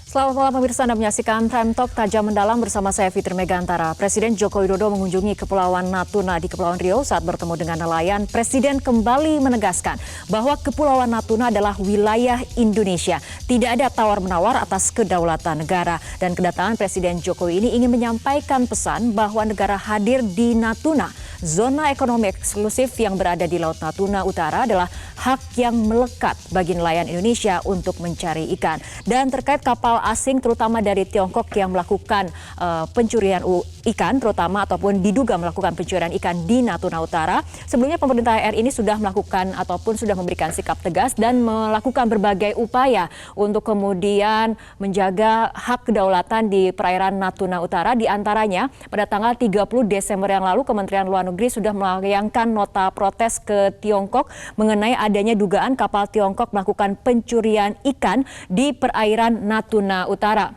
Selamat malam pemirsa, Anda menyaksikan Prime Talk Tajam Mendalam bersama saya Fitri Megantara. Presiden Joko Widodo mengunjungi Kepulauan Natuna di Kepulauan Riau saat bertemu dengan nelayan. Presiden kembali menegaskan bahwa Kepulauan Natuna adalah wilayah Indonesia. Tidak ada tawar-menawar atas kedaulatan negara. Dan kedatangan Presiden Jokowi ini ingin menyampaikan pesan bahwa negara hadir di Natuna. Zona ekonomi eksklusif yang berada di Laut Natuna Utara adalah hak yang melekat bagi nelayan Indonesia untuk mencari ikan. Dan terkait kapal asing terutama dari Tiongkok yang melakukan pencurian ikan terutama ataupun diduga melakukan pencurian ikan di Natuna Utara. Sebelumnya pemerintah RI ini sudah melakukan ataupun sudah memberikan sikap tegas dan melakukan berbagai upaya untuk kemudian menjaga hak kedaulatan di perairan Natuna Utara. Di antaranya pada tanggal 30 Desember yang lalu Kementerian Luar Negeri sudah melayangkan nota protes ke Tiongkok mengenai adanya dugaan kapal Tiongkok melakukan pencurian ikan di perairan Natuna Utara.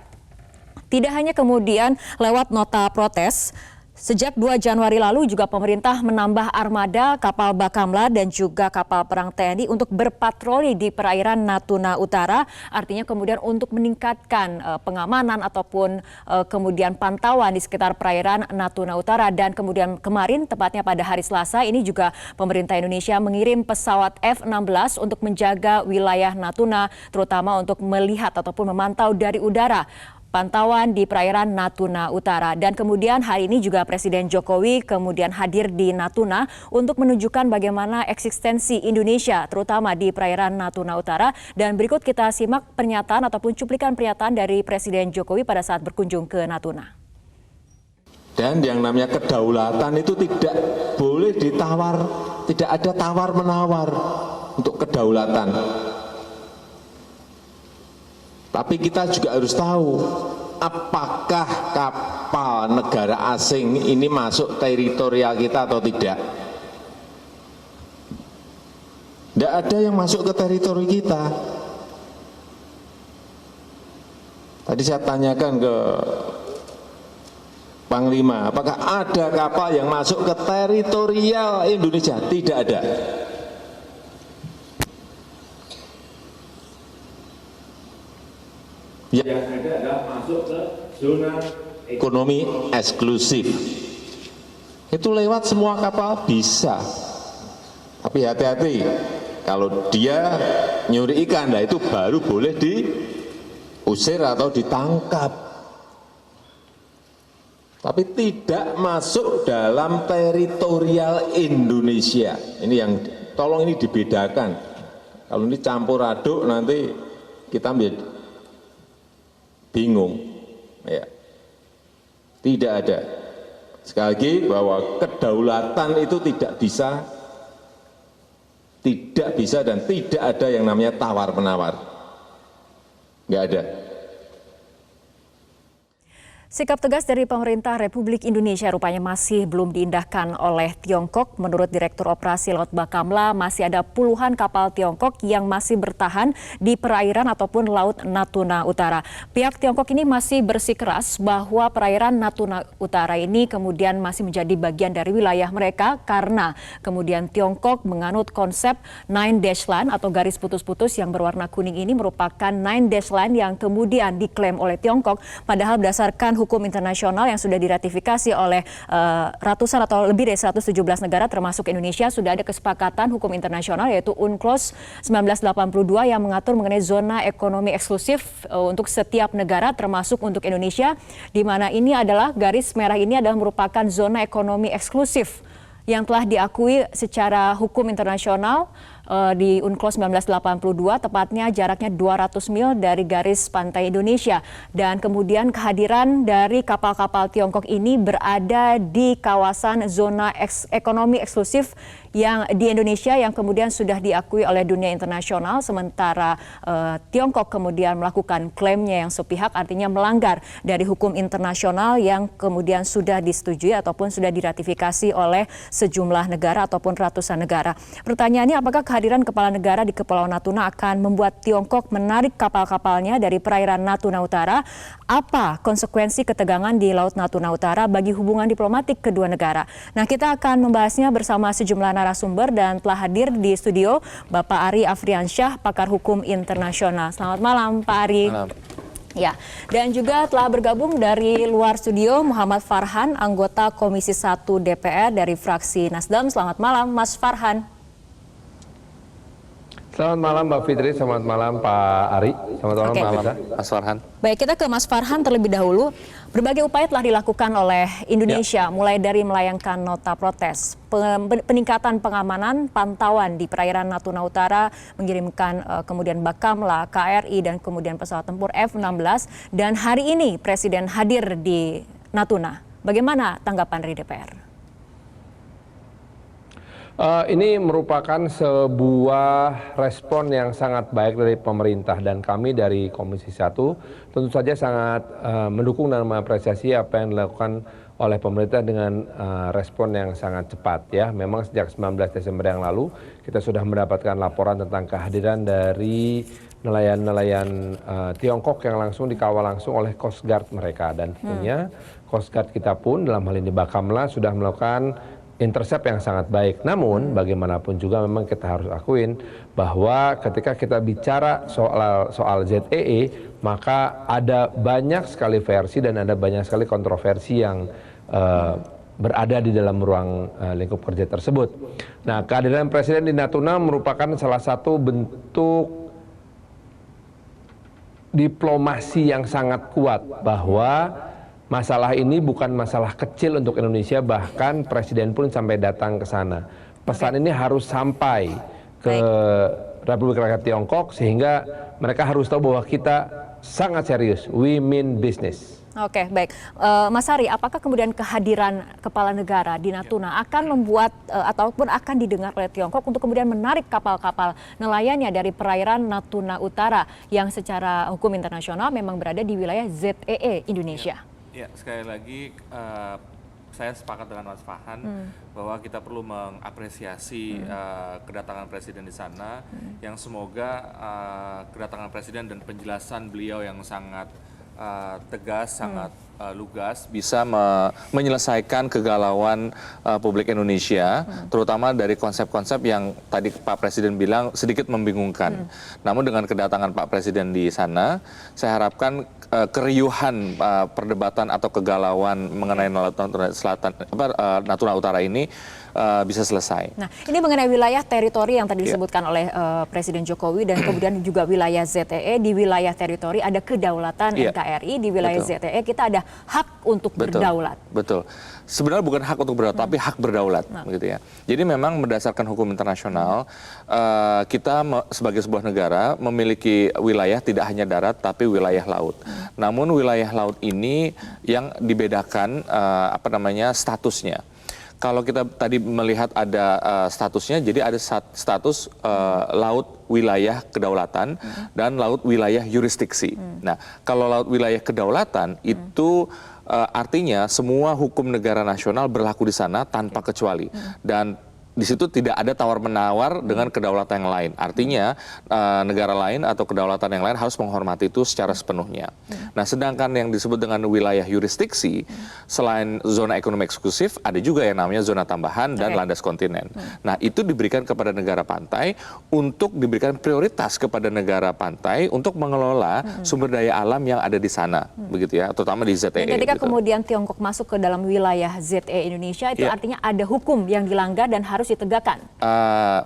Tidak hanya kemudian lewat nota protes, sejak 2 Januari lalu juga pemerintah menambah armada kapal Bakamla dan juga kapal perang TNI untuk berpatroli di perairan Natuna Utara. Artinya kemudian untuk meningkatkan pengamanan ataupun kemudian pantauan di sekitar perairan Natuna Utara. Dan kemudian kemarin tepatnya pada hari Selasa ini juga pemerintah Indonesia mengirim pesawat F-16 untuk menjaga wilayah Natuna, terutama untuk melihat ataupun memantau dari udara pantauan di perairan Natuna Utara. Dan kemudian hari ini juga Presiden Jokowi kemudian hadir di Natuna untuk menunjukkan bagaimana eksistensi Indonesia terutama di perairan Natuna Utara. Dan berikut kita simak pernyataan ataupun cuplikan pernyataan dari Presiden Jokowi pada saat berkunjung ke Natuna. Dan yang namanya kedaulatan itu tidak boleh ditawar, tidak ada tawar-menawar untuk kedaulatan. Tapi kita juga harus tahu apakah kapal negara asing ini masuk teritorial kita atau tidak. Tidak ada yang masuk ke teritori kita. Tadi saya tanyakan ke Panglima, apakah ada kapal yang masuk ke teritorial Indonesia? Tidak ada. Yang ada adalah masuk ke zona ekonomi eksklusif. Itu lewat semua kapal bisa. Tapi hati-hati, kalau dia nyuri ikan, nah itu baru boleh diusir atau ditangkap. Tapi tidak masuk dalam teritorial Indonesia. Ini yang tolong ini dibedakan. Kalau ini campur aduk nanti kita bingung, ya. Tidak ada. Sekali lagi bahwa kedaulatan itu tidak bisa dan tidak ada yang namanya tawar-menawar. Nggak ada. Sikap tegas dari pemerintah Republik Indonesia rupanya masih belum diindahkan oleh Tiongkok. Menurut Direktur Operasi Laut Bakamla, masih ada puluhan kapal Tiongkok yang masih bertahan di perairan ataupun Laut Natuna Utara. Pihak Tiongkok ini masih bersikeras bahwa perairan Natuna Utara ini kemudian masih menjadi bagian dari wilayah mereka karena kemudian Tiongkok menganut konsep Nine Dash Line atau garis putus-putus yang berwarna kuning ini merupakan Nine Dash Line yang kemudian diklaim oleh Tiongkok, padahal berdasarkan hukum internasional yang sudah diratifikasi oleh ratusan atau lebih dari 117 negara termasuk Indonesia, sudah ada kesepakatan hukum internasional yaitu UNCLOS 1982 yang mengatur mengenai zona ekonomi eksklusif untuk setiap negara termasuk untuk Indonesia, di mana ini adalah garis merah ini adalah merupakan zona ekonomi eksklusif yang telah diakui secara hukum internasional di UNCLOS 1982, tepatnya jaraknya 200 mil dari garis pantai Indonesia. Dan kemudian kehadiran dari kapal-kapal Tiongkok ini berada di kawasan zona ekonomi eksklusif yang di Indonesia yang kemudian sudah diakui oleh dunia internasional, sementara Tiongkok kemudian melakukan klaimnya yang sepihak, artinya melanggar dari hukum internasional yang kemudian sudah disetujui ataupun sudah diratifikasi oleh sejumlah negara ataupun ratusan negara. Pertanyaannya, apakah kehadiran kepala negara di Kepulauan Natuna akan membuat Tiongkok menarik kapal-kapalnya dari perairan Natuna Utara? Apa konsekuensi ketegangan di Laut Natuna Utara bagi hubungan diplomatik kedua negara? Nah, kita akan membahasnya bersama sejumlah narasumber dan telah hadir di studio Bapak Ari Afriansyah, pakar hukum internasional. Selamat malam, Pak Ari. Malam. Ya, dan juga telah bergabung dari luar studio Muhammad Farhan, anggota Komisi 1 DPR dari fraksi Nasdem. Selamat malam, Mas Farhan. Selamat malam Mbak Fitri, selamat malam Pak Ari, selamat malam Pak Mirza. Mas Farhan. Baik, kita ke Mas Farhan terlebih dahulu. Berbagai upaya telah dilakukan oleh Indonesia, mulai dari melayangkan nota protes, peningkatan pengamanan, pantauan di perairan Natuna Utara, mengirimkan kemudian Bakamla, KRI, dan kemudian pesawat tempur F-16. Dan hari ini Presiden hadir di Natuna. Bagaimana tanggapan dari DPR? Ini merupakan sebuah respon yang sangat baik dari pemerintah dan kami dari Komisi 1 tentu saja sangat mendukung dan mengapresiasi apa yang dilakukan oleh pemerintah dengan respon yang sangat cepat ya. Memang sejak 19 Desember yang lalu kita sudah mendapatkan laporan tentang kehadiran dari nelayan-nelayan Tiongkok yang langsung dikawal langsung oleh Coast Guard mereka, dan tentunya Coast Guard kita pun dalam hal ini Bakamla sudah melakukan intercept yang sangat baik. Namun bagaimanapun juga memang kita harus akuin bahwa ketika kita bicara soal ZEE, maka ada banyak sekali versi dan ada banyak sekali kontroversi yang berada di dalam ruang lingkup kerja tersebut. Nah, kehadiran Presiden di Natuna merupakan salah satu bentuk diplomasi yang sangat kuat bahwa masalah ini bukan masalah kecil untuk Indonesia, bahkan Presiden pun sampai datang ke sana. Pesan ini harus sampai ke Republik Rakyat Tiongkok sehingga mereka harus tahu bahwa kita sangat serius, we mean business. Oke, baik. Mas Ari, apakah kemudian kehadiran kepala negara di Natuna akan membuat ataupun akan didengar oleh Tiongkok untuk kemudian menarik kapal-kapal nelayannya dari perairan Natuna Utara yang secara hukum internasional memang berada di wilayah ZEE Indonesia? Ya, sekali lagi saya sepakat dengan Mas Farhan bahwa kita perlu mengapresiasi kedatangan Presiden di sana, yang semoga kedatangan Presiden dan penjelasan beliau yang sangat tegas, sangat lugas bisa menyelesaikan kegalauan publik Indonesia, terutama dari konsep-konsep yang tadi Pak Presiden bilang sedikit membingungkan. Namun dengan kedatangan Pak Presiden di sana, saya harapkan keriuhan perdebatan atau kegalauan mengenai Natuna Utara ini bisa selesai. Nah, ini mengenai wilayah teritori yang tadi disebutkan oleh Presiden Jokowi dan kemudian juga wilayah ZEE. Di wilayah teritori ada kedaulatan NKRI, di wilayah ZEE kita ada hak untuk berdaulat. Betul. Sebenarnya bukan hak untuk berdaulat, tapi hak berdaulat, gitu ya. Jadi memang berdasarkan hukum internasional, kita sebagai sebuah negara memiliki wilayah tidak hanya darat, tapi wilayah laut. Namun wilayah laut ini yang dibedakan statusnya. Kalau kita tadi melihat ada statusnya, jadi ada status laut wilayah kedaulatan dan laut wilayah yurisdiksi. Nah, kalau laut wilayah kedaulatan itu artinya semua hukum negara nasional berlaku di sana tanpa kecuali. Dan di situ tidak ada tawar-menawar dengan kedaulatan yang lain. Artinya negara lain atau kedaulatan yang lain harus menghormati itu secara sepenuhnya. Nah, sedangkan yang disebut dengan wilayah yurisdiksi, selain zona ekonomi eksklusif, ada juga yang namanya zona tambahan dan landas kontinen. Nah, itu diberikan kepada negara pantai untuk diberikan prioritas kepada negara pantai untuk mengelola sumber daya alam yang ada di sana, begitu ya, terutama di ZEE. Ketika kemudian Tiongkok masuk ke dalam wilayah ZEE Indonesia, itu artinya ada hukum yang dilanggar dan harus ditegakkan.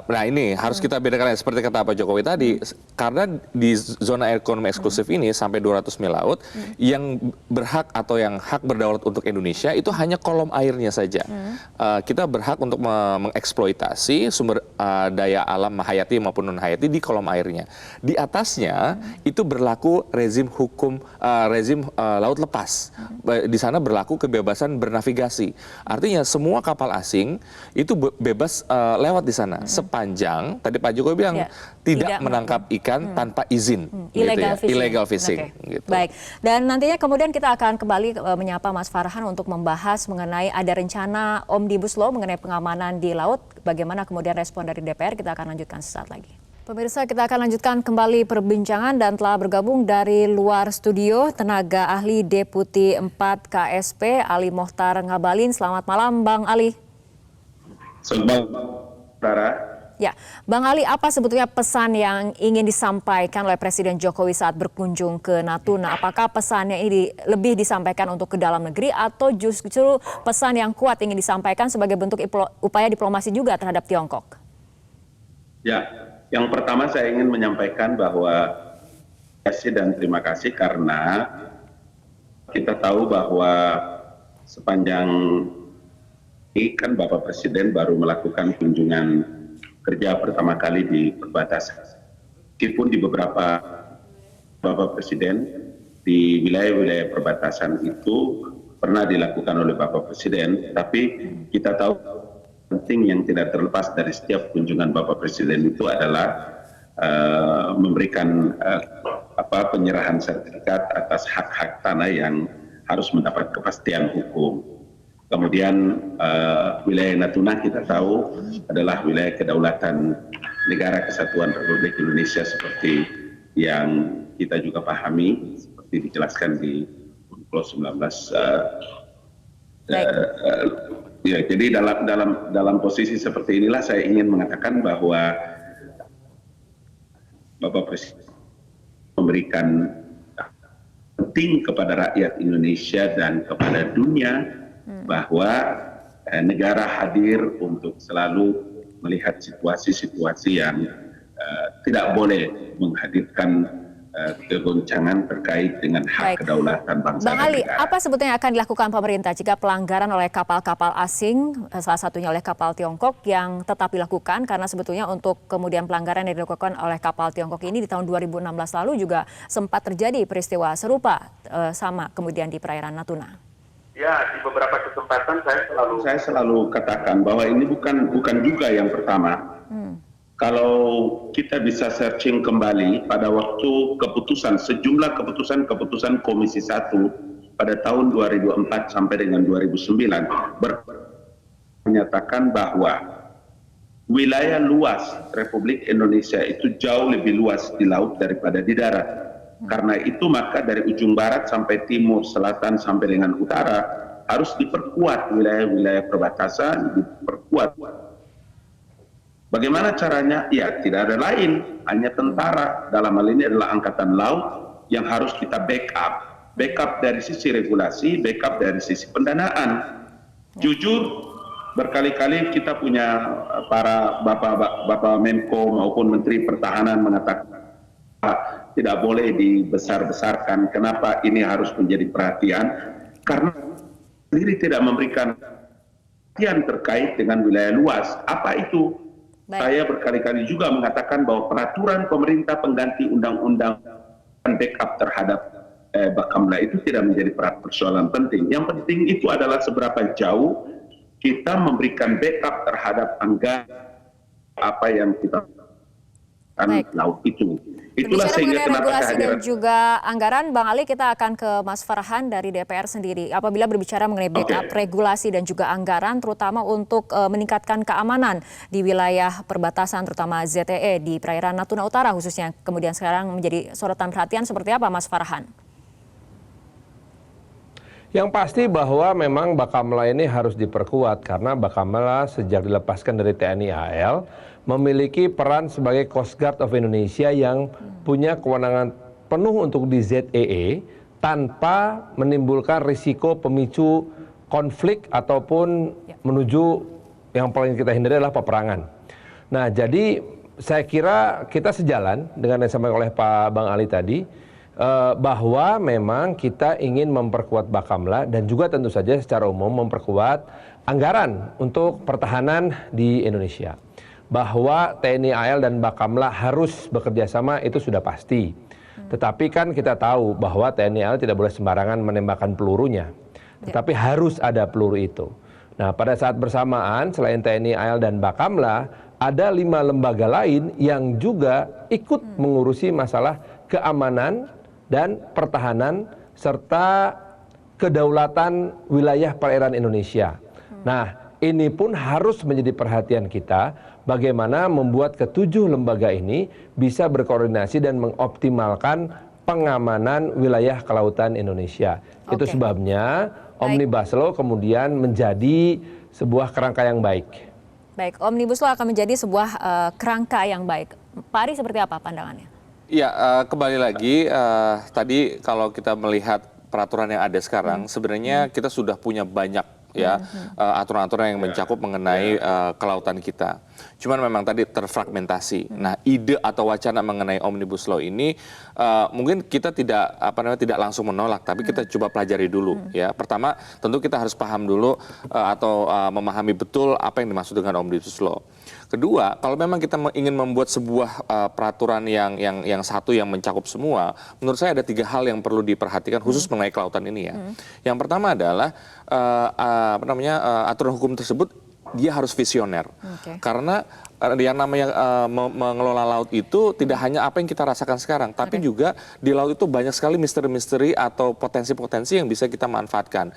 Nah, ini harus kita bedakan seperti kata Pak Jokowi tadi, karena di zona ekonomi eksklusif ini sampai 200 mil laut, yang berhak atau yang hak berdaulat untuk Indonesia itu hanya kolom airnya saja. Kita berhak untuk mengeksploitasi sumber daya alam hayati maupun non hayati di kolom airnya. Di atasnya itu berlaku rezim hukum laut lepas. Di sana berlaku kebebasan bernavigasi. Artinya semua kapal asing itu bebas lewat di sana sepanjang tadi Pak Jokowi bilang tidak menangkap ikan tanpa izin, illegal fishing. Gitu. Baik, dan nantinya kemudian kita akan kembali menyapa Mas Farhan untuk membahas mengenai ada rencana Omnibus Law mengenai pengamanan di laut. Bagaimana kemudian respon dari DPR, kita akan lanjutkan sesaat lagi. Pemirsa, kita akan lanjutkan kembali perbincangan dan telah bergabung dari luar studio tenaga ahli Deputi 4 KSP Ali Mohtar Ngabalin. Selamat malam Bang Ali. Selamat malam, Sarah. Ya, Bang Ali, apa sebetulnya pesan yang ingin disampaikan oleh Presiden Jokowi saat berkunjung ke Natuna? Apakah pesannya ini lebih disampaikan untuk ke dalam negeri atau justru pesan yang kuat ingin disampaikan sebagai bentuk upaya diplomasi juga terhadap Tiongkok? Ya, yang pertama saya ingin menyampaikan bahwa dan terima kasih karena kita tahu bahwa sepanjang ini kan Bapak Presiden baru melakukan kunjungan kerja pertama kali di perbatasan. Meskipun di beberapa Bapak Presiden di wilayah-wilayah perbatasan itu pernah dilakukan oleh Bapak Presiden, tapi kita tahu penting yang tidak terlepas dari setiap kunjungan Bapak Presiden itu adalah memberikan penyerahan sertifikat atas hak-hak tanah yang harus mendapat kepastian hukum. Kemudian wilayah Natuna kita tahu adalah wilayah kedaulatan Negara Kesatuan Republik Indonesia seperti yang kita juga pahami, seperti dijelaskan di UNCLOS 19. Ya, jadi dalam posisi seperti inilah saya ingin mengatakan bahwa Bapak Presiden memberikan penting kepada rakyat Indonesia dan kepada dunia bahwa negara hadir untuk selalu melihat situasi-situasi yang tidak boleh menghadirkan kegoncangan terkait dengan hak kedaulatan bangsa Bang dan Ali, negara. apa sebetulnya akan dilakukan pemerintah jika pelanggaran oleh kapal-kapal asing, salah satunya oleh kapal Tiongkok yang tetap dilakukan karena sebetulnya untuk kemudian pelanggaran yang dilakukan oleh kapal Tiongkok ini di tahun 2016 lalu juga sempat terjadi peristiwa serupa sama kemudian di perairan Natuna? Ya, di beberapa kesempatan saya selalu katakan bahwa ini bukan juga yang pertama. Kalau kita bisa searching kembali pada waktu sejumlah keputusan Komisi 1 pada tahun 2004 sampai dengan 2009 menyatakan bahwa wilayah luas Republik Indonesia itu jauh lebih luas di laut daripada di darat. Karena itu maka dari ujung barat sampai timur, selatan sampai dengan utara harus diperkuat wilayah-wilayah perbatasan, diperkuat. Bagaimana caranya? Ya tidak ada lain, hanya tentara. Dalam hal ini adalah Angkatan Laut yang harus kita backup. Backup dari sisi regulasi, backup dari sisi pendanaan. Jujur, berkali-kali kita punya para Bapak Menko maupun Menteri Pertahanan mengatakan tidak boleh dibesar-besarkan. Kenapa ini harus menjadi perhatian? Karena sendiri tidak memberikan perhatian terkait dengan wilayah luas. Apa itu? Baik. Saya berkali-kali juga mengatakan bahwa peraturan pemerintah pengganti undang-undang backup terhadap Bakamla itu tidak menjadi persoalan penting. Yang penting itu adalah seberapa jauh kita memberikan backup terhadap anggaran apa yang kita laut itu. Itulah sehingga kenapa regulasi dan juga anggaran, Bang Ali, kita akan ke Mas Farhan dari DPR sendiri. Apabila berbicara mengenai backup regulasi dan juga anggaran, terutama untuk meningkatkan keamanan di wilayah perbatasan, terutama ZTE di perairan Natuna Utara khususnya, kemudian sekarang menjadi sorotan perhatian seperti apa, Mas Farhan? Yang pasti bahwa memang Bakamla ini harus diperkuat karena Bakamla sejak dilepaskan dari TNI AL memiliki peran sebagai Coast Guard of Indonesia yang punya kewenangan penuh untuk di ZEE tanpa menimbulkan risiko pemicu konflik ataupun menuju yang paling kita hindari adalah peperangan. Nah, jadi saya kira kita sejalan dengan yang disampaikan oleh Pak Bang Ali tadi, bahwa memang kita ingin memperkuat Bakamla dan juga tentu saja secara umum memperkuat anggaran untuk pertahanan di Indonesia. Bahwa TNI AL dan Bakamla harus bekerja sama itu sudah pasti. Tetapi kan kita tahu bahwa TNI AL tidak boleh sembarangan menembakkan pelurunya. Tetapi harus ada peluru itu. Nah, pada saat bersamaan selain TNI AL dan Bakamla, ada 5 lembaga lain yang juga ikut mengurusi masalah keamanan dan pertahanan serta kedaulatan wilayah perairan Indonesia. Nah, ini pun harus menjadi perhatian kita bagaimana membuat ke-7 lembaga ini bisa berkoordinasi dan mengoptimalkan pengamanan wilayah kelautan Indonesia. Itu sebabnya Omnibus Law kemudian menjadi sebuah kerangka yang baik. Baik, Omnibus Law akan menjadi sebuah kerangka yang baik. Pak Ari, seperti apa pandangannya? Ya, kembali lagi tadi kalau kita melihat peraturan yang ada sekarang, sebenarnya kita sudah punya banyak ya aturan-aturan yang mencakup mengenai kelautan kita. Cuman memang tadi terfragmentasi. Nah, ide atau wacana mengenai Omnibus Law ini mungkin kita tidak tidak langsung menolak, tapi kita coba pelajari dulu ya. Pertama, tentu kita harus paham dulu atau memahami betul apa yang dimaksud dengan Omnibus Law. Kedua, kalau memang kita ingin membuat sebuah peraturan yang satu yang mencakup semua, menurut saya ada 3 hal yang perlu diperhatikan khusus mengenai kelautan ini ya. Yang pertama adalah aturan hukum tersebut dia harus visioner. Karena yang namanya mengelola laut itu tidak hanya apa yang kita rasakan sekarang, tapi juga di laut itu banyak sekali misteri-misteri atau potensi-potensi yang bisa kita manfaatkan.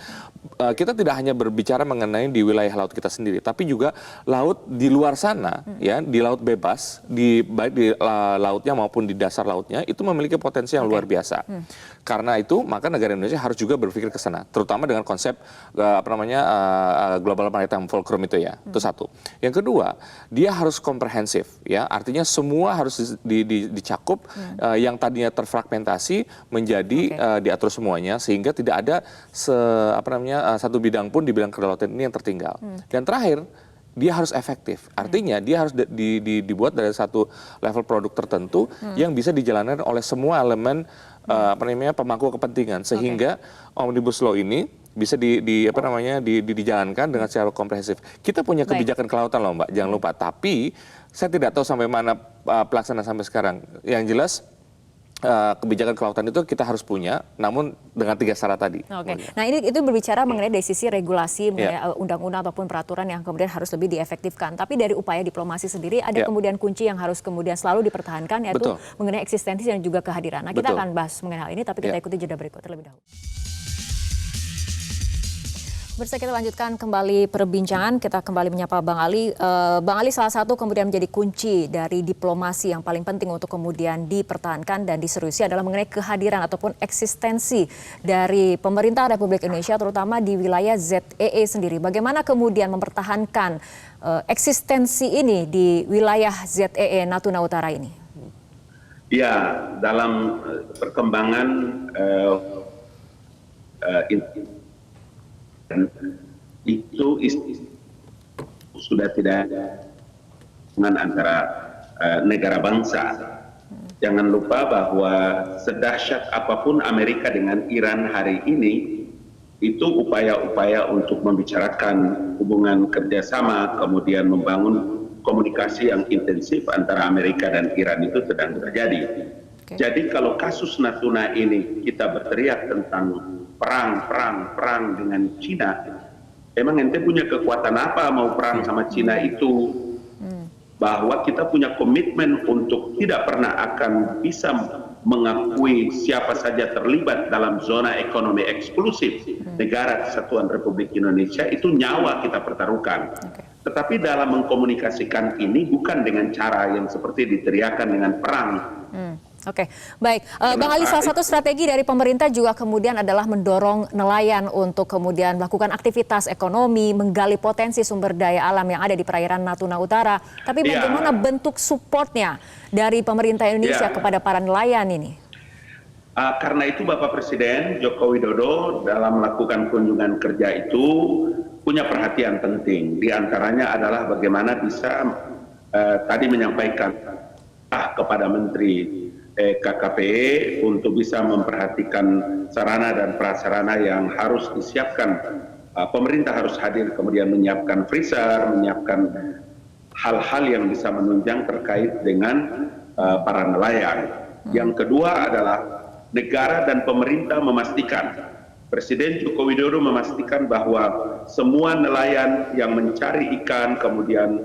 Kita tidak hanya berbicara mengenai di wilayah laut kita sendiri, tapi juga laut di luar sana, ya, di laut bebas, baik di lautnya maupun di dasar lautnya, itu memiliki potensi yang luar biasa. Karena itu, maka negara Indonesia harus juga berpikir ke sana, terutama dengan konsep Global Maritime Fulcrum itu ya. Itu satu. Yang kedua, dia harus komprehensif, ya, artinya semua harus dicakup yang tadinya terfragmentasi menjadi diatur semuanya sehingga tidak ada satu bidang pun di bidang kelautan ini yang tertinggal. Dan terakhir, dia harus efektif, artinya dia harus dibuat dari satu level produk tertentu yang bisa dijalankan oleh semua elemen pemangku kepentingan sehingga Omnibus Law ini bisa dijalankan dengan secara komprehensif. Kita punya kebijakan kelautan loh Mbak, jangan lupa. Tapi saya tidak tahu sampai mana pelaksanaan sampai sekarang. Yang jelas kebijakan kelautan itu kita harus punya, namun dengan 3 syarat tadi. Nah itu berbicara mengenai dari sisi regulasi, mengenai undang-undang ataupun peraturan yang kemudian harus lebih diefektifkan. Tapi dari upaya diplomasi sendiri ada kemudian kunci yang harus kemudian selalu dipertahankan, yaitu mengenai eksistensi dan juga kehadiran. Nah kita akan bahas mengenai hal ini, tapi kita ikuti jeda berikut terlebih dahulu. Bersama kita lanjutkan kembali perbincangan, kita kembali menyapa Bang Ali. Bang Ali, salah satu kemudian menjadi kunci dari diplomasi yang paling penting untuk kemudian dipertahankan dan diseriusi adalah mengenai kehadiran ataupun eksistensi dari pemerintah Republik Indonesia, terutama di wilayah ZEE sendiri. Bagaimana kemudian mempertahankan eksistensi ini di wilayah ZEE Natuna Utara ini? Ya, dalam perkembangan itu sudah tidak dengan antara negara bangsa. Jangan lupa bahwa sedahsyat apapun Amerika dengan Iran hari ini, itu upaya-upaya untuk membicarakan hubungan kerjasama, kemudian membangun komunikasi yang intensif antara Amerika dan Iran itu sedang terjadi. Jadi kalau kasus Natuna ini kita berteriak tentang perang dengan Cina, emang ente punya kekuatan apa mau perang sama Cina itu? Bahwa kita punya komitmen untuk tidak pernah akan bisa mengakui siapa saja terlibat dalam zona ekonomi eksklusif negara Kesatuan Republik Indonesia, itu nyawa kita pertaruhkan. Tetapi dalam mengkomunikasikan ini bukan dengan cara yang seperti diteriakan dengan perang. Baik. Bang Ali, salah satu strategi dari pemerintah juga kemudian adalah mendorong nelayan untuk kemudian melakukan aktivitas ekonomi, menggali potensi sumber daya alam yang ada di perairan Natuna Utara. Tapi bagaimana bentuk supportnya dari pemerintah Indonesia kepada para nelayan ini? Karena itu Bapak Presiden Joko Widodo dalam melakukan kunjungan kerja itu punya perhatian penting. Di antaranya adalah bagaimana bisa tadi menyampaikan kepada Menteri KKP untuk bisa memperhatikan sarana dan prasarana yang harus disiapkan. Pemerintah harus hadir, kemudian menyiapkan freezer, menyiapkan hal-hal yang bisa menunjang terkait dengan para nelayan. Yang kedua adalah negara dan pemerintah memastikan, Presiden Joko Widodo memastikan bahwa semua nelayan yang mencari ikan kemudian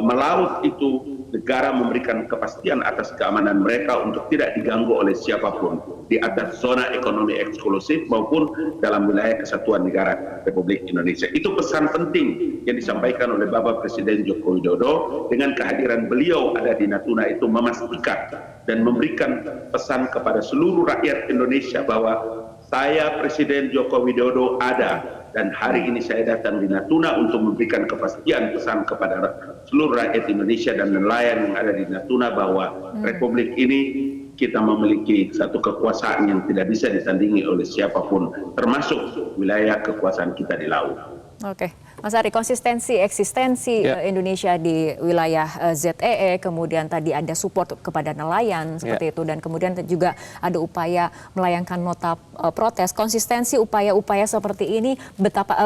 melaut itu, negara memberikan kepastian atas keamanan mereka untuk tidak diganggu oleh siapapun di atas zona ekonomi eksklusif maupun dalam wilayah kesatuan negara Republik Indonesia. Itu pesan penting yang disampaikan oleh Bapak Presiden Joko Widodo. Dengan kehadiran beliau ada di Natuna itu memastikan dan memberikan pesan kepada seluruh rakyat Indonesia bahwa saya Presiden Joko Widodo ada dan hari ini saya datang di Natuna untuk memberikan kepastian pesan kepada seluruh rakyat Indonesia dan nelayan yang ada di Natuna bahwa Republik ini kita memiliki satu kekuasaan yang tidak bisa ditandingi oleh siapapun, termasuk wilayah kekuasaan kita di laut. Oke, Mas Ari, konsistensi eksistensi Indonesia di wilayah ZEE, kemudian tadi ada support kepada nelayan seperti itu, dan kemudian juga ada upaya melayangkan nota protes. Konsistensi upaya-upaya seperti ini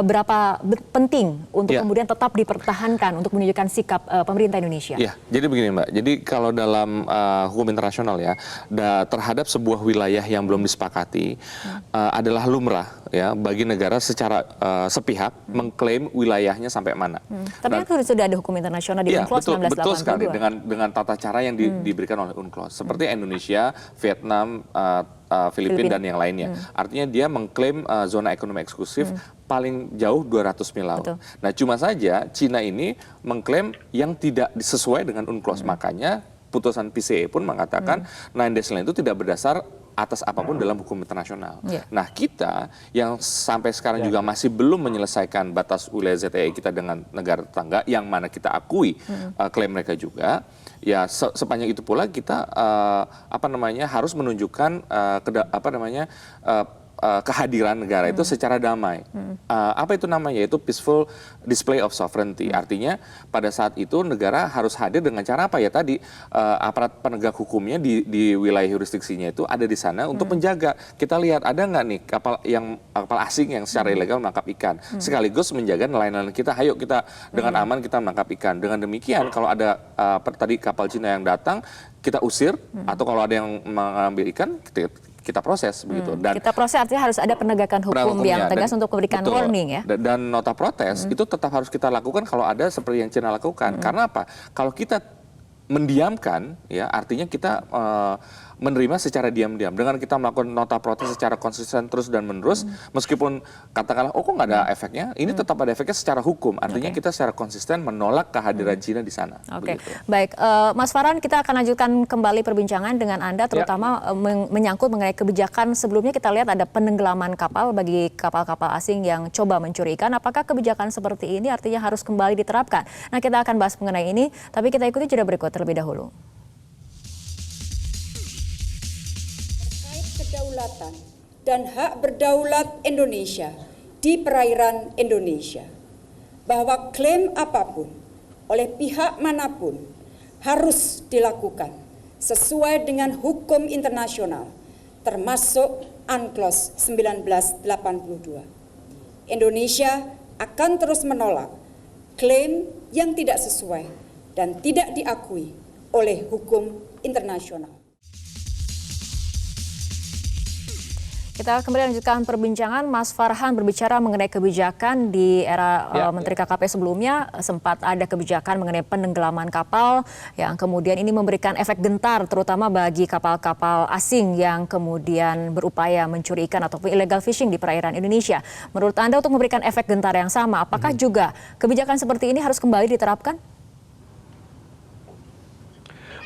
berapa penting untuk kemudian tetap dipertahankan untuk menunjukkan sikap pemerintah Indonesia? Ya, jadi begini Mbak, jadi kalau dalam hukum internasional ya, terhadap sebuah wilayah yang belum disepakati adalah lumrah ya bagi negara secara sepihak mengklaim wilayahnya sampai mana. Tapi kan sudah ada hukum internasional di UNCLOS 1982. Betul sekali, dengan tata cara yang diberikan oleh UNCLOS. Seperti Indonesia, Vietnam, Filipina dan yang lainnya. Artinya dia mengklaim zona ekonomi eksklusif paling jauh 200 mil laut. Nah cuma saja Cina ini mengklaim yang tidak sesuai dengan UNCLOS. Makanya putusan PCA pun mengatakan 9 Days Line itu tidak berdasar atas apapun dalam hukum internasional. Nah kita yang sampai sekarang juga masih belum menyelesaikan batas wilayah ZEE kita dengan negara tetangga yang mana kita akui klaim mereka juga, ya sepanjang itu pula kita harus menunjukkan kehadiran negara itu secara damai. Apa itu namanya? Yaitu peaceful display of sovereignty. Artinya pada saat itu negara harus hadir dengan cara apa ya tadi, aparat penegak hukumnya di wilayah jurisdiksinya itu ada di sana untuk menjaga. Kita lihat ada nggak nih kapal asing yang secara ilegal menangkap ikan, sekaligus menjaga nelayan-nelayan kita. Ayo kita dengan aman kita menangkap ikan. Dengan demikian kalau ada tadi kapal Cina yang datang kita usir, atau kalau ada yang mengambil ikan kita proses begitu. Dan kita proses artinya harus ada penegakan hukum yang tegas untuk memberikan warning ya. Dan nota protes itu tetap harus kita lakukan kalau ada seperti yang Cina lakukan. Karena apa? Kalau kita mendiamkan ya artinya kita menerima secara diam-diam. Dengan kita melakukan nota protes secara konsisten terus dan menerus, meskipun katakanlah kok nggak ada efeknya, ini tetap ada efeknya secara hukum. Artinya kita secara konsisten menolak kehadiran Cina di sana. Baik, Mas Farhan, kita akan lanjutkan kembali perbincangan dengan Anda, terutama menyangkut mengenai kebijakan. Sebelumnya kita lihat ada penenggelaman kapal bagi kapal-kapal asing yang coba mencuri ikan. Apakah kebijakan seperti ini artinya harus kembali diterapkan? Nah, kita akan bahas mengenai ini, tapi kita ikuti jeda berikut terlebih dahulu. Kedaulatan dan hak berdaulat Indonesia di perairan Indonesia, bahwa klaim apapun oleh pihak manapun harus dilakukan sesuai dengan hukum internasional, termasuk UNCLOS 1982. Indonesia akan terus menolak klaim yang tidak sesuai dan tidak diakui oleh hukum internasional. Kita kembali lanjutkan perbincangan. Mas Farhan berbicara mengenai kebijakan di era Menteri KKP sebelumnya, sempat ada kebijakan mengenai penenggelaman kapal yang kemudian ini memberikan efek gentar terutama bagi kapal-kapal asing yang kemudian berupaya mencuri ikan ataupun illegal fishing di perairan Indonesia. Menurut Anda untuk memberikan efek gentar yang sama, apakah juga kebijakan seperti ini harus kembali diterapkan?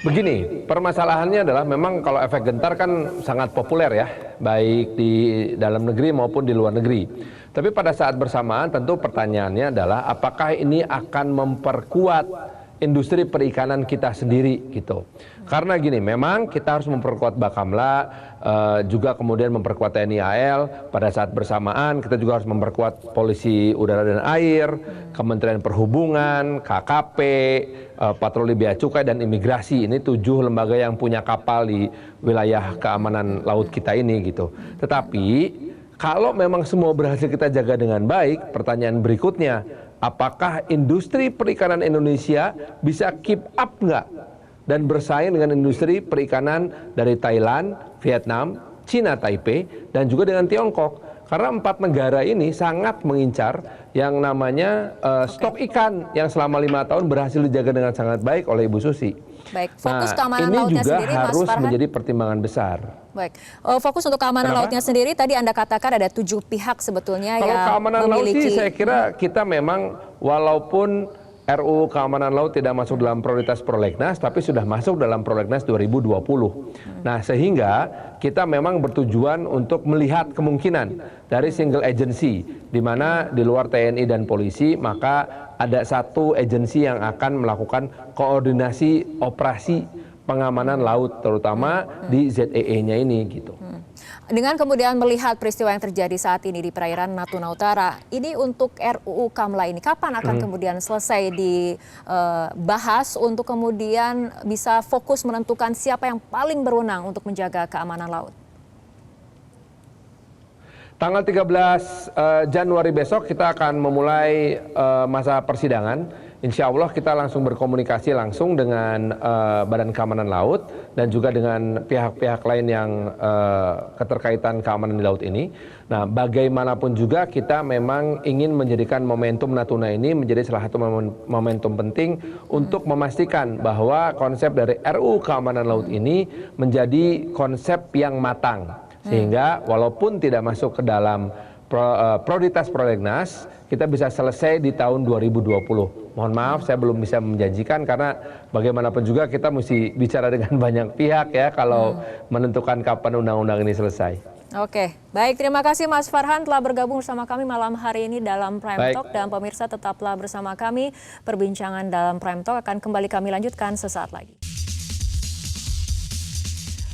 Begini, permasalahannya adalah memang kalau efek gentar kan sangat populer ya, baik di dalam negeri maupun di luar negeri. Tapi pada saat bersamaan tentu pertanyaannya adalah apakah ini akan memperkuat industri perikanan kita sendiri gitu. Karena gini, memang kita harus memperkuat Bakamla, juga kemudian memperkuat TNI AL. Pada saat bersamaan kita juga harus memperkuat Polisi Udara dan Air, Kementerian Perhubungan, KKP, Patroli Bea Cukai dan Imigrasi. Ini 7 lembaga yang punya kapal di wilayah keamanan laut kita ini gitu. Tetapi kalau memang semua berhasil kita jaga dengan baik, pertanyaan berikutnya, apakah industri perikanan Indonesia bisa keep up nggak dan bersaing dengan industri perikanan dari Thailand, Vietnam, Cina Taipei, dan juga dengan Tiongkok? Karena 4 negara ini sangat mengincar yang namanya stok ikan yang selama 5 tahun berhasil dijaga dengan sangat baik oleh Ibu Susi. Baik, fokus keamanan lautnya sendiri, Mas Farhan. Ini juga harus menjadi pertimbangan besar. Baik, fokus untuk keamanan lautnya sendiri, tadi Anda katakan ada 7 pihak sebetulnya kalau yang keamanan memiliki... laut sih saya kira kita memang walaupun RUU Keamanan Laut tidak masuk dalam prioritas prolegnas, tapi sudah masuk dalam prolegnas 2020. Nah, sehingga kita memang bertujuan untuk melihat kemungkinan dari single agency, di mana di luar TNI dan polisi, maka ada satu agensi yang akan melakukan koordinasi operasi pengamanan laut, terutama di ZEE-nya ini gitu. Dengan kemudian melihat peristiwa yang terjadi saat ini di perairan Natuna Utara, ini untuk RUU Kamla ini kapan akan kemudian selesai dibahas untuk kemudian bisa fokus menentukan siapa yang paling berwenang untuk menjaga keamanan laut? Tanggal 13 Januari besok kita akan memulai masa persidangan. Insya Allah kita langsung berkomunikasi langsung dengan Badan Keamanan Laut dan juga dengan pihak-pihak lain yang keterkaitan keamanan di laut ini. Nah, bagaimanapun juga kita memang ingin menjadikan momentum Natuna ini menjadi salah satu momentum penting untuk memastikan bahwa konsep dari RUU Keamanan Laut ini menjadi konsep yang matang. Sehingga walaupun tidak masuk ke dalam prioritas prolegnas, kita bisa selesai di tahun 2020. Mohon maaf saya belum bisa menjanjikan karena bagaimanapun juga kita mesti bicara dengan banyak pihak ya kalau menentukan kapan undang-undang ini selesai. Oke, baik, terima kasih Mas Farhan telah bergabung bersama kami malam hari ini dalam Prime Talk, dan pemirsa tetaplah bersama kami. Perbincangan dalam Prime Talk akan kembali kami lanjutkan sesaat lagi.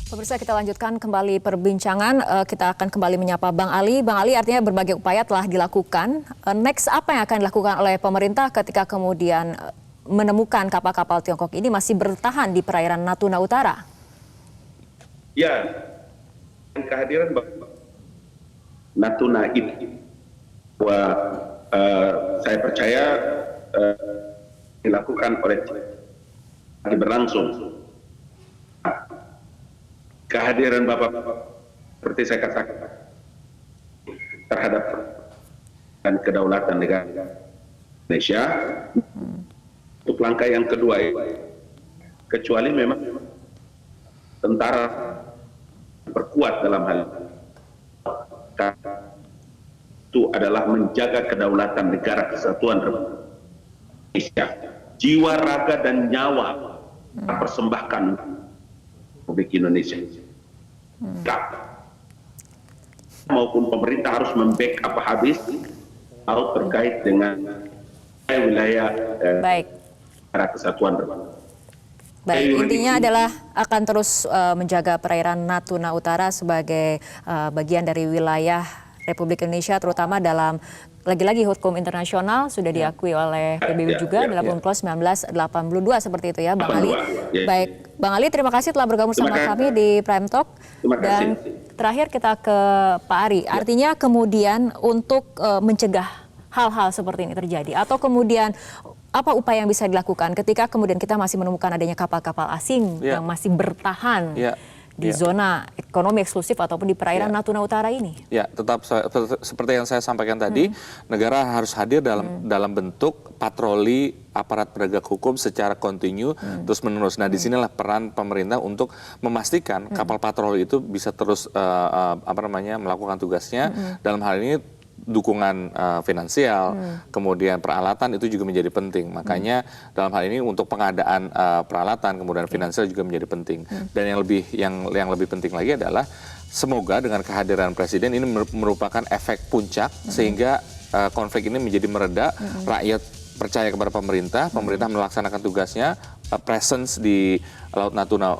Pemirsa, kita lanjutkan kembali perbincangan. Kita akan kembali menyapa Bang Ali. Bang Ali, artinya berbagai upaya telah dilakukan. Next, apa yang akan dilakukan oleh pemerintah ketika kemudian menemukan kapal-kapal Tiongkok ini masih bertahan di perairan Natuna Utara? Ya, kehadiran Natuna ini, saya percaya dilakukan oleh berlangsung. Kehadiran Bapak, seperti saya katakan, terhadap dan kedaulatan negara Indonesia. Untuk langkah yang kedua, kecuali memang tentara perkuat dalam hal itu adalah menjaga kedaulatan negara kesatuan Republik Indonesia. Jiwa, raga, dan nyawa persembahkan Republik Indonesia. Maupun pemerintah harus membackup habis laut terkait dengan wilayah negara kesatuan Republik. Baik, intinya adalah akan terus menjaga perairan Natuna Utara sebagai bagian dari wilayah Republik Indonesia, terutama dalam lagi-lagi hukum internasional sudah diakui oleh PBB juga dalam UNCLOS 1982 seperti itu ya, Bang Ali. Baik, Bang Ali, terima kasih telah bergabung sama kami di Prime Talk. Dan terakhir kita ke Pak Ari. Artinya kemudian untuk mencegah hal-hal seperti ini terjadi, atau kemudian apa upaya yang bisa dilakukan ketika kemudian kita masih menemukan adanya kapal-kapal asing yang masih bertahan di zona ekonomi eksklusif ataupun di perairan Natuna Utara ini? Ya, tetap seperti yang saya sampaikan tadi, negara harus hadir dalam bentuk patroli aparat penegak hukum secara kontinu terus menerus. Nah, disinilah peran pemerintah untuk memastikan kapal patroli itu bisa terus melakukan tugasnya. Dalam hal ini dukungan finansial, kemudian peralatan itu juga menjadi penting. Makanya dalam hal ini untuk pengadaan peralatan, kemudian finansial juga menjadi penting. Dan yang lebih penting lagi adalah semoga dengan kehadiran Presiden ini merupakan efek puncak sehingga konflik ini menjadi mereda, rakyat percaya kepada pemerintah, pemerintah melaksanakan tugasnya, presence di Laut Natuna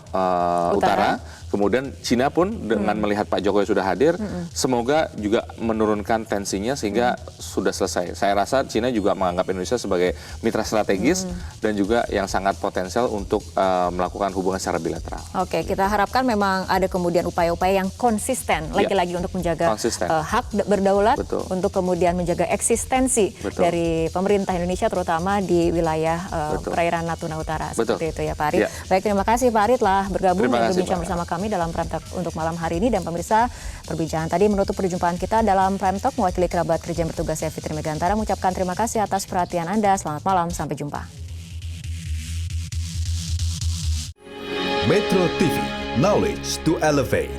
Utara. Kemudian Cina pun dengan melihat Pak Jokowi sudah hadir, semoga juga menurunkan tensinya sehingga sudah selesai. Saya rasa Cina juga menganggap Indonesia sebagai mitra strategis dan juga yang sangat potensial untuk melakukan hubungan secara bilateral. Oke, kita harapkan memang ada kemudian upaya-upaya yang konsisten, lagi-lagi untuk menjaga hak berdaulat, untuk kemudian menjaga eksistensi dari pemerintah Indonesia, terutama di wilayah perairan Natuna Utara. Seperti itu ya Pak Ari. Baik, terima kasih Pak Ari telah bergabung dan berbincang bersama kami dalam Prime Talk untuk malam hari ini. Dan pemirsa, perbincangan tadi menutup perjumpaan kita dalam Prime Talk. Mewakili kerabat kerja yang bertugas, saya Fitri Megantara mengucapkan terima kasih atas perhatian Anda. Selamat malam, sampai jumpa. Metro TV, knowledge to elevate.